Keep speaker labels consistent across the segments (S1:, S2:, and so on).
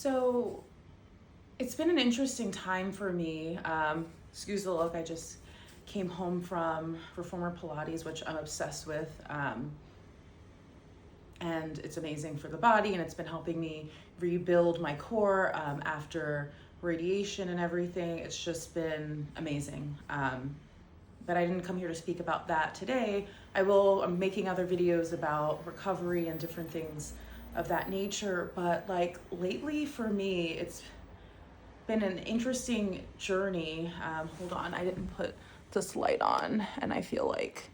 S1: So it's been an interesting time for me. Excuse the look, I just came home from reformer Pilates, which I'm obsessed with. And it's amazing for the body, and it's been helping me rebuild my core after radiation and everything. It's just been amazing. But I didn't come here to speak about that today. I'm making other videos about recovery and different things of that nature. But like lately for me, it's been an interesting journey. Hold on, I didn't put this light on, and I feel like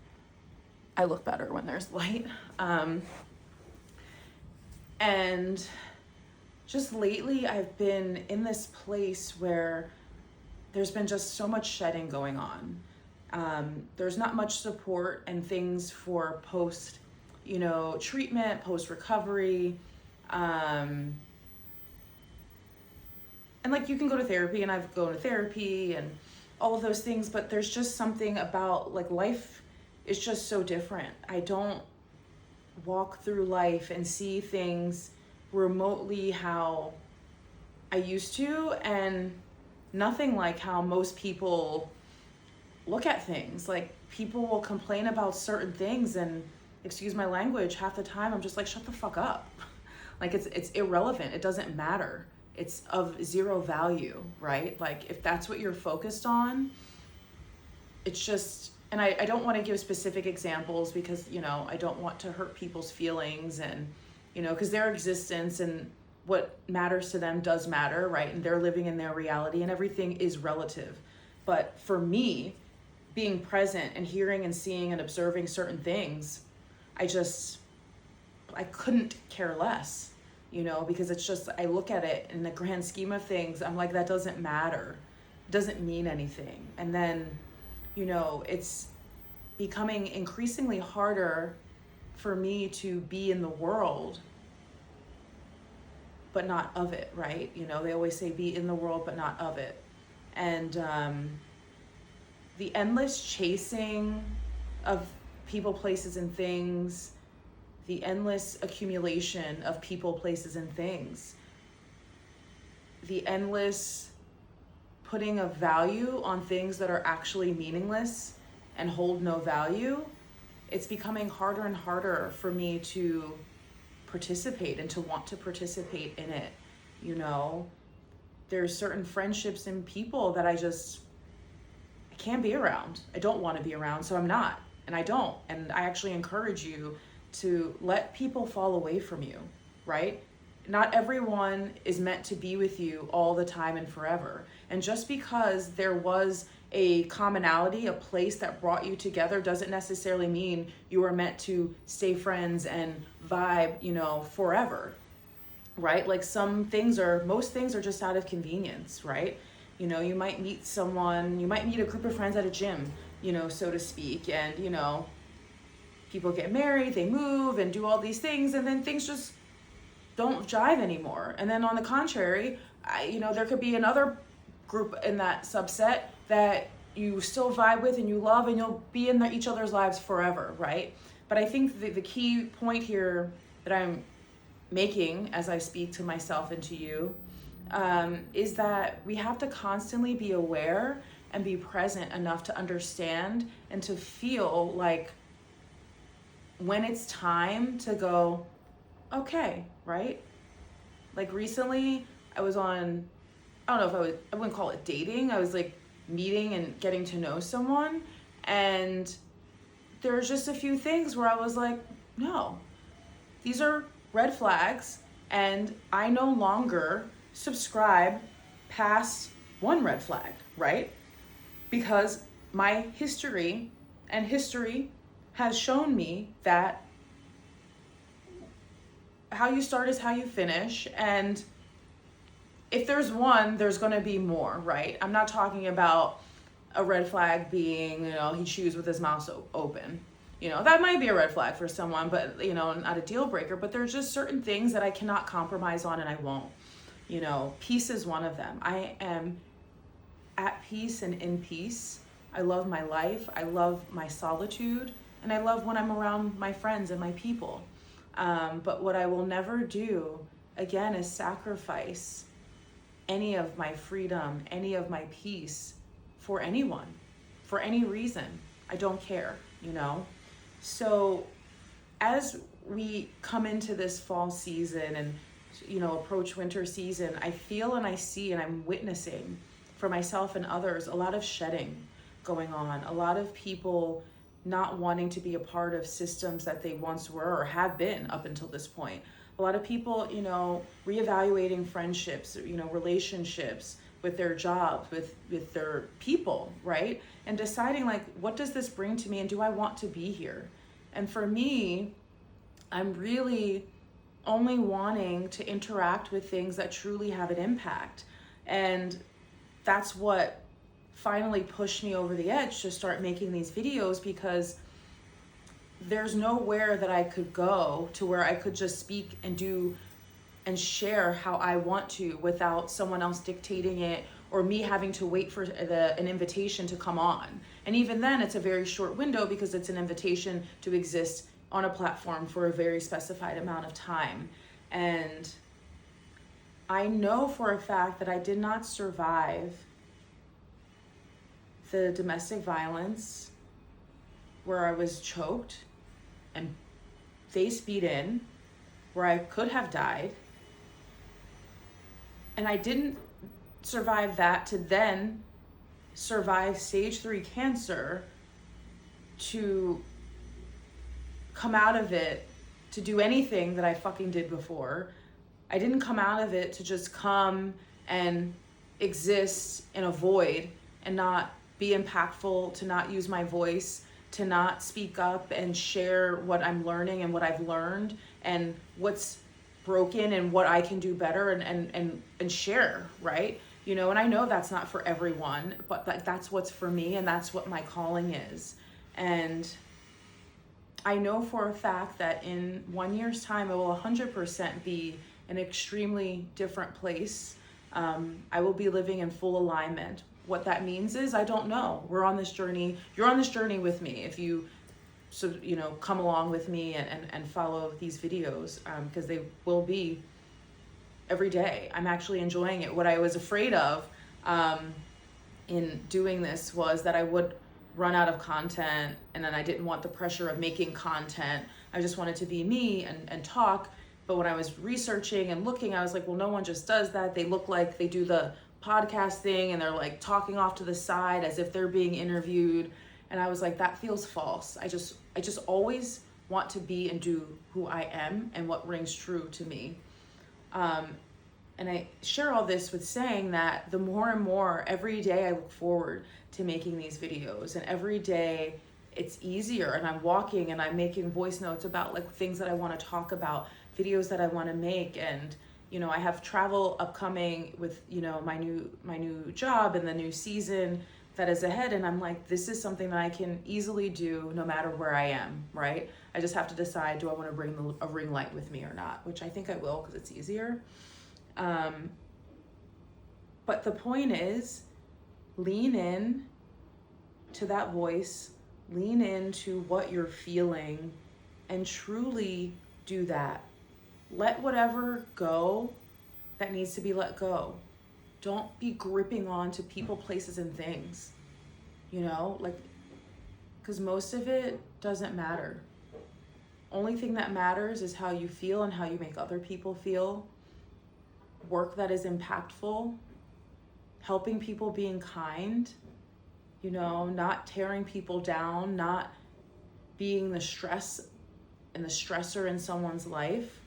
S1: I look better when there's light. And just lately I've been in this place where there's been just so much shedding going on. There's not much support and things for post, treatment, post recovery. And like you can go to therapy, and I've gone to therapy and all of those things, but there's just something about like life is just so different. I don't walk through life and see things remotely how I used to, and nothing like how most people look at things. Like people will complain about certain things, and excuse my language, half the time I'm just like, shut the fuck up. Like it's irrelevant. It doesn't matter. It's of zero value, right? Like if that's what you're focused on, it's just, and I don't want to give specific examples because, I don't want to hurt people's feelings, and, because their existence and what matters to them does matter, right? And they're living in their reality, and everything is relative. But for me, being present and hearing and seeing and observing certain things, I couldn't care less, because it's just, I look at it in the grand scheme of things, I'm like, that doesn't matter. It doesn't mean anything. And then, it's becoming increasingly harder for me to be in the world, but not of it, right? They always say be in the world, but not of it. And the endless chasing of people, places, and things, the endless accumulation of people, places, and things, the endless putting of value on things that are actually meaningless and hold no value, it's becoming harder and harder for me to participate and to want to participate in it. There's certain friendships and people that I can't be around. I don't want to be around, so I'm not, and I don't. And I actually encourage you to let people fall away from you, right? Not everyone is meant to be with you all the time and forever. And just because there was a commonality, a place that brought you together, doesn't necessarily mean you are meant to stay friends and vibe, forever, right? Like most things are just out of convenience, right? You might meet a group of friends at a gym, so to speak, and, people get married, they move and do all these things, and then things just don't jive anymore. And then on the contrary, there could be another group in that subset that you still vibe with and you love, and you'll be in each other's lives forever, right? But I think the key point here that I'm making as I speak to myself and to you is that we have to constantly be aware and be present enough to understand and to feel like when it's time to go, okay, right? Like recently I was on, I don't know if I wouldn't call it dating. I was like meeting and getting to know someone, and there's just a few things where I was like, no, these are red flags, and I no longer subscribe past one red flag, right? Because my history has shown me that how you start is how you finish, and if there's one, there's going to be more, right? I'm not talking about a red flag being, he chews with his mouth open. That might be a red flag for someone, but, not a deal breaker. But there's just certain things that I cannot compromise on, and I won't. Peace is one of them. I am at peace and in peace. I love my life. I love my solitude. And I love when I'm around my friends and my people. But what I will never do again, is sacrifice any of my freedom, any of my peace for anyone, for any reason. I don't care, you know? So as we come into this fall season and, you know, approach winter season, I feel and I see and I'm witnessing for myself and others a lot of shedding going on, a lot of people not wanting to be a part of systems that they once were or have been up until this point. A lot of people, you know, reevaluating friendships, you know, relationships with their jobs, with their people, right? And deciding like, what does this bring to me and do I want to be here? And for me, I'm really only wanting to interact with things that truly have an impact. And that's what finally pushed me over the edge to start making these videos, because there's nowhere that I could go to where I could just speak and do and share how I want to without someone else dictating it or me having to wait for an invitation to come on. And even then, it's a very short window because it's an invitation to exist on a platform for a very specified amount of time. And I know for a fact that I did not survive the domestic violence where I was choked and face beat in, where I could have died. And I didn't survive that to then survive stage 3 cancer, to come out of it, to do anything that I fucking did before. I didn't come out of it to just come and exist in a void and not be impactful, to not use my voice, to not speak up and share what I'm learning and what I've learned and what's broken and what I can do better and share, right? You know, and I know that's not for everyone, but that's what's for me and that's what my calling is. And I know for a fact that in 1 year's time, it will 100% be an extremely different place. I will be living in full alignment. What that means is, I don't know. We're on this journey. You're on this journey with me if you, so you know, come along with me and follow these videos, because they will be every day. I'm actually enjoying it. What I was afraid of in doing this was that I would run out of content, and then I didn't want the pressure of making content. I just wanted to be me and talk. But when I was researching and looking, I was like, well, no one just does that. They look like they do the podcast thing and they're like talking off to the side as if they're being interviewed. And I was like, that feels false. I just always want to be and do who I am and what rings true to me. And I share all this with saying that the more and more every day I look forward to making these videos, and every day it's easier, and I'm walking and I'm making voice notes about like things that I want to talk about, videos that I want to make. And you know, I have travel upcoming with, you know, my new job and the new season that is ahead. And I'm like, this is something that I can easily do no matter where I am, right? I just have to decide, do I want to bring a ring light with me or not? Which I think I will, because it's easier. But the point is, lean in to that voice, lean into what you're feeling, and truly do that. Let whatever go that needs to be let go. Don't be gripping on to people, places, and things, you know, like, because most of it doesn't matter. Only thing that matters is how you feel and how you make other people feel. Work that is impactful, helping people, being kind, you know, not tearing people down, not being the stress and the stressor in someone's life.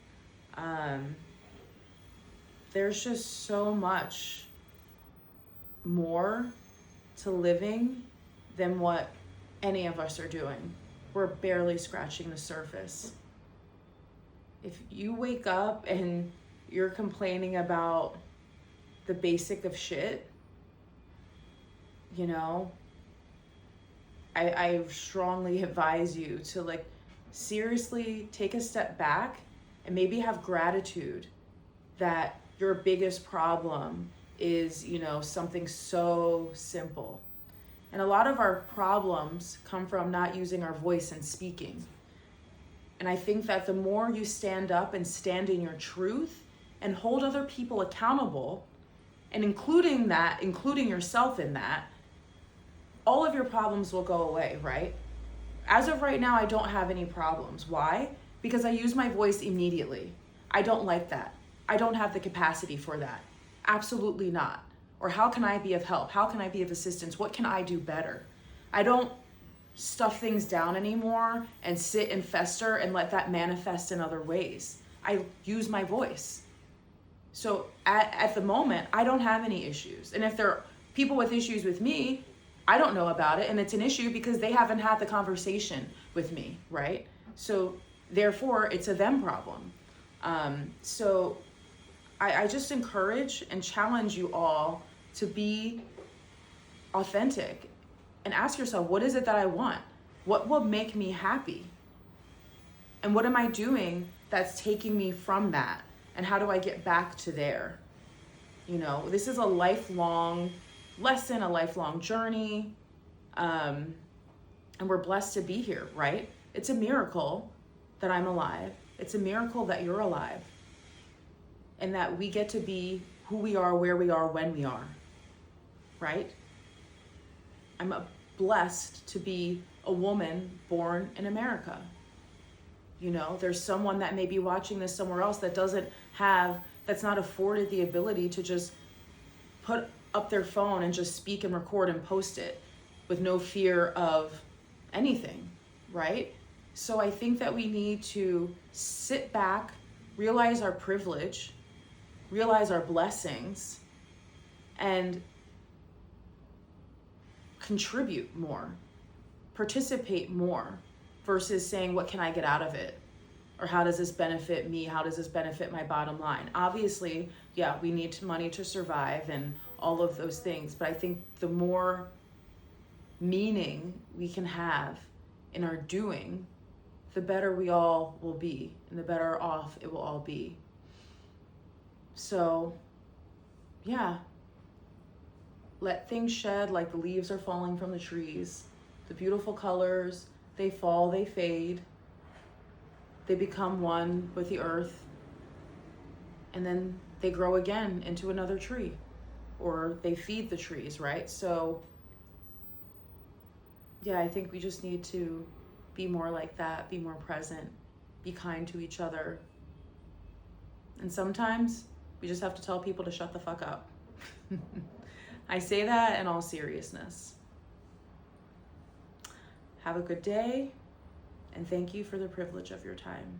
S1: There's just so much more to living than what any of us are doing. We're barely scratching the surface. If you wake up and you're complaining about the basic of shit, you know, I strongly advise you to like seriously take a step back and maybe have gratitude that your biggest problem is, you know, something so simple. And a lot of our problems come from not using our voice and speaking. And I think that the more you stand up and stand in your truth and hold other people accountable, and including yourself in that, all of your problems will go away, right? As of right now, I don't have any problems. Why? Because I use my voice immediately. I don't like that. I don't have the capacity for that. Absolutely not. Or how can I be of help? How can I be of assistance? What can I do better? I don't stuff things down anymore and sit and fester and let that manifest in other ways. I use my voice. So at the moment, I don't have any issues. And if there are people with issues with me, I don't know about it. And it's an issue because they haven't had the conversation with me, right? So therefore, it's a them problem. So I just encourage and challenge you all to be authentic and ask yourself, what is it that I want? What will make me happy? And what am I doing that's taking me from that? And how do I get back to there? You know, this is a lifelong lesson, a lifelong journey. And we're blessed to be here, right? It's a miracle that I'm alive. It's a miracle that you're alive. And that we get to be who we are, where we are, when we are, right? I'm blessed to be a woman born in America. You know, there's someone that may be watching this somewhere else that that's not afforded the ability to just put up their phone and just speak and record and post it with no fear of anything, right? So I think that we need to sit back, realize our privilege, realize our blessings, and contribute more, participate more, versus saying, what can I get out of it? Or how does this benefit me? How does this benefit my bottom line? Obviously, yeah, we need money to survive and all of those things. But I think the more meaning we can have in our doing, the better we all will be and the better off it will all be. So, yeah, let things shed like the leaves are falling from the trees. The beautiful colors, they fall, they fade. They become one with the earth. And then they grow again into another tree. Or they feed the trees, right? So, yeah, I think we just need to be more like that, be more present, be kind to each other. And sometimes we just have to tell people to shut the fuck up. I say that in all seriousness. Have a good day, and thank you for the privilege of your time.